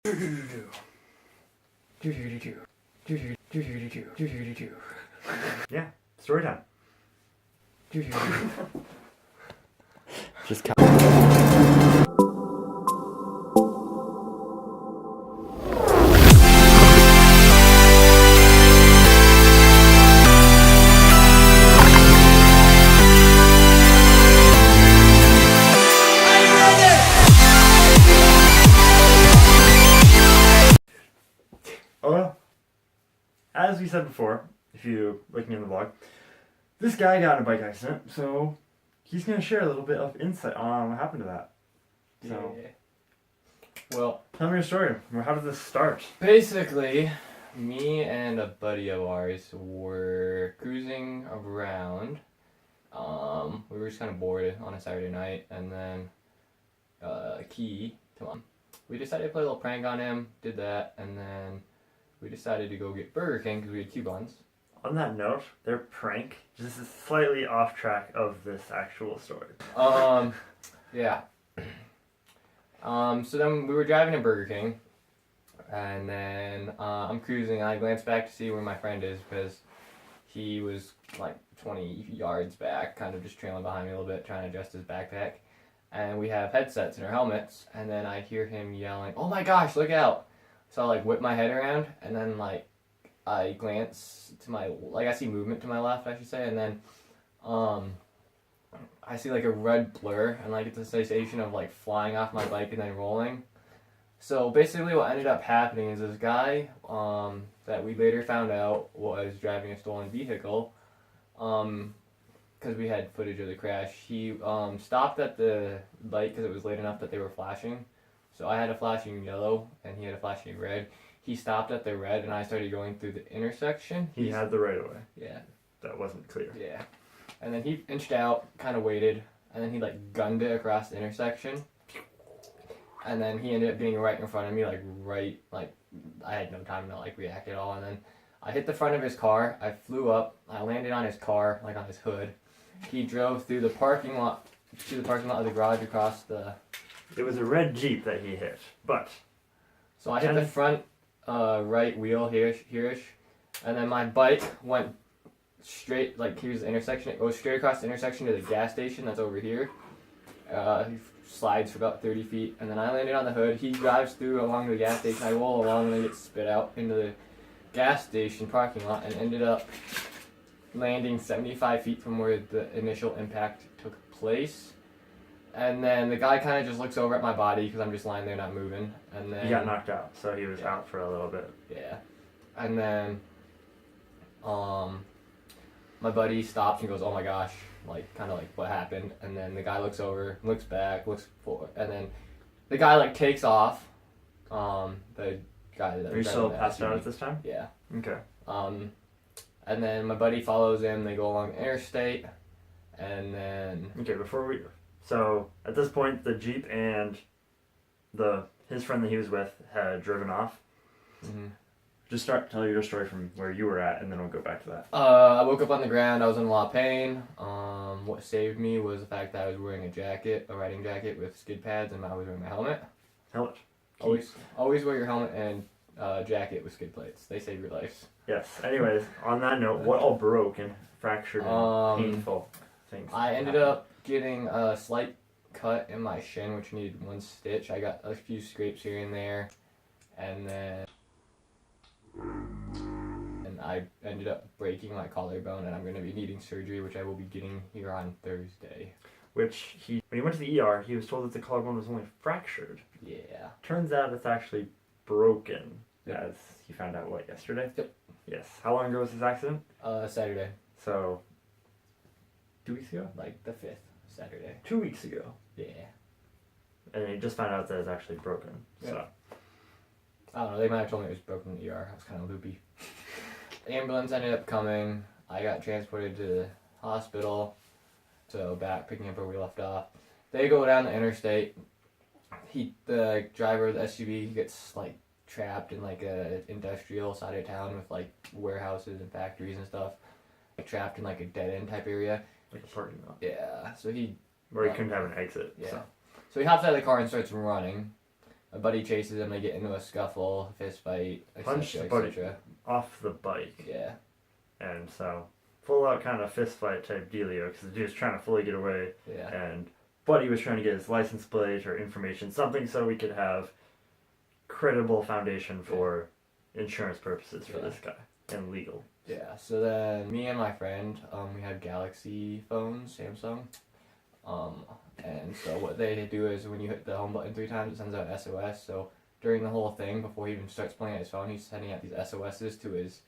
Yeah, story time. Just Oh well, as we said before, if you looking in the vlog, this guy got in a bike accident, so he's gonna share a little bit of insight on what happened to that. So, well, tell me your story. How did this start? basically, me and a buddy of ours were cruising around. We were just kind of bored on a Saturday night, and then KeiTamashi, we decided to play a little prank on him. Did that, and then we decided to go get Burger King because we had coupons. On that note, their prank just is slightly off track of this actual story. Yeah. So then we were driving to Burger King, and then I'm cruising, and I glanced back to see where my friend is because he was like 20 yards back, kind of just trailing behind me a little bit, trying to adjust his backpack. And we have headsets in our helmets, and then I hear him yelling, "Oh my gosh, look out!" So I like whip my head around, and then like I glance to my, like I see movement to my left, I should say, and then I see like a red blur, and like it's a sensation of like flying off my bike and then rolling. So basically what ended up happening is this guy that we later found out was driving a stolen vehicle, because we had footage of the crash. He stopped at the light because it was late enough that they were flashing. So I had a flashing yellow and he had a flashing red. He stopped at the red and I started going through the intersection. He had the right of way. Yeah. That wasn't clear. Yeah. And then he inched out, kind of waited, and then he like gunned it across the intersection. And then he ended up being right in front of me, like I had no time to like react at all. And then I hit the front of his car. I flew up. I landed on his car, like on his hood. He drove through the parking lot, to the parking lot of the garage across the... It was a red Jeep that he hit, but... So I hit the front right wheel here-ish, and then my bike went straight, like here's the intersection, it goes straight across the intersection to the gas station that's over here. He slides for about 30 feet, and then I landed on the hood. He drives through along the gas station, I roll along, and I get spit out into the gas station parking lot, and ended up landing 75 feet from where the initial impact took place. And then the guy kind of just looks over at my body because I'm just lying there not moving. And then he got knocked out, so he was out for a little bit. Yeah. And then my buddy stops and goes, "Oh my gosh," like kind of like what happened. And then the guy looks over, looks back, looks forward, and then the guy like takes off. The guy that... Are you still passed out at this time? Yeah. Okay. And then my buddy follows him. They go along the interstate, and then... Okay, so at this point, the Jeep and his friend that he was with had driven off. Mm-hmm. Just tell your story from where you were at, and then we'll go back to that. I woke up on the ground. I was in a lot of pain. What saved me was the fact that I was wearing a riding jacket with skid pads, and I was wearing my helmet. Helmet. Always wear your helmet and jacket with skid plates. They save your life. Yes. Anyways, on that note, what all broke and fractured and painful things? I ended up getting a slight cut in my shin, which needed one stitch. I got a few scrapes here and there, and then I ended up breaking my collarbone, and I'm going to be needing surgery, which I will be getting here on Thursday. When he went to the ER, he was told that the collarbone was only fractured. Yeah. Turns out it's actually broken, Yep. as he found out, yesterday? Yep. Yes. How long ago was his accident? Saturday. So, 2 weeks ago? Like the 5th, Saturday. 2 weeks ago. Yeah. And he just found out that it's actually broken. Yeah. So, I don't know, they might have told me it was broken in the ER. I was kind of loopy. The ambulance ended up coming. I got transported to the hospital. So back, picking up where we left off. They go down the interstate. The driver of the SUV gets like trapped in like a industrial side of town with like warehouses and factories and stuff. Like trapped in like a dead end type area. like a parking lot. Yeah. So he... Where he couldn't have an exit. Yeah. So he hops out of the car and starts running. A buddy chases him, they get into a scuffle, fist fight, Punch etc., the buddy. etc. Off the bike. Yeah. And so, full out kind of fist fight type dealio, because the dude's trying to fully get away. Yeah. And Buddy was trying to get his license plate or information, something so we could have credible foundation for insurance purposes for this guy and legal. Yeah, so then me and my friend, we had Galaxy phones, Samsung. And so what they do is when you hit the home button 3 times, it sends out SOS. So during the whole thing, before he even starts playing on his phone, he's sending out these SOSs to his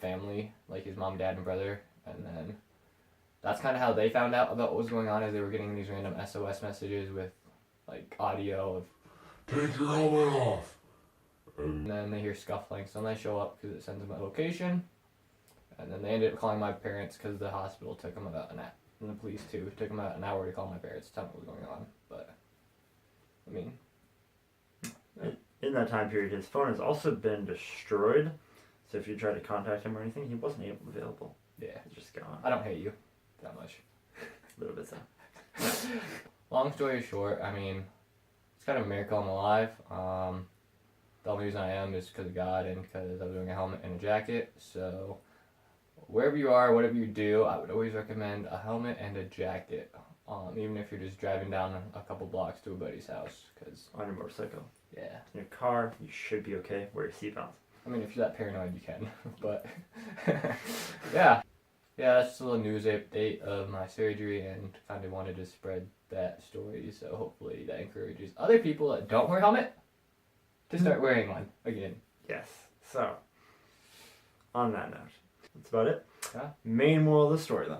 family, like his mom, dad, and brother. And then that's kind of how they found out about what was going on, is they were getting these random SOS messages with like audio of "Take your helmet off." and then they hear scuffling, so then they show up because it sends them a location, and then they ended up calling my parents because the hospital took them about an hour, and the police too, took them about an hour to call my parents to tell them what was going on, but, I mean... In that time period, his phone has also been destroyed, so if you tried to contact him or anything, he wasn't available. Yeah. He's just gone. I don't hate you that much. A little bit so. Long story short, I mean, it's kind of a miracle I'm alive. The only reason I am is because of God and because I'm wearing a helmet and a jacket. So, wherever you are, whatever you do, I would always recommend a helmet and a jacket. Even if you're just driving down a couple blocks to a buddy's house. Cause, On your motorcycle. yeah. In your car, you should be okay. Wear your seatbelts. I mean, if you're that paranoid, you can. But, yeah. Yeah, that's just a little news update of my surgery, and kind of wanted to spread that story. So, hopefully, that encourages other people that don't wear a helmet to start wearing one again. Yes. So, on that note, that's about it. Yeah. Main moral of the story, then.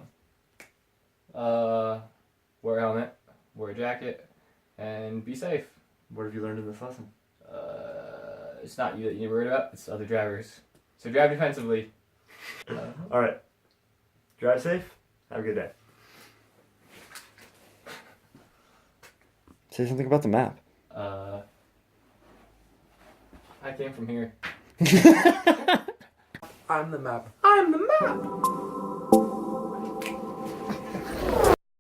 Wear a helmet, wear a jacket, and be safe. What have you learned in this lesson? It's not you that you need to worry about, it's other drivers. So drive defensively. Alright. Drive safe. Have a good day. Say something about the map. I came from here. I'm the map. I'm the map.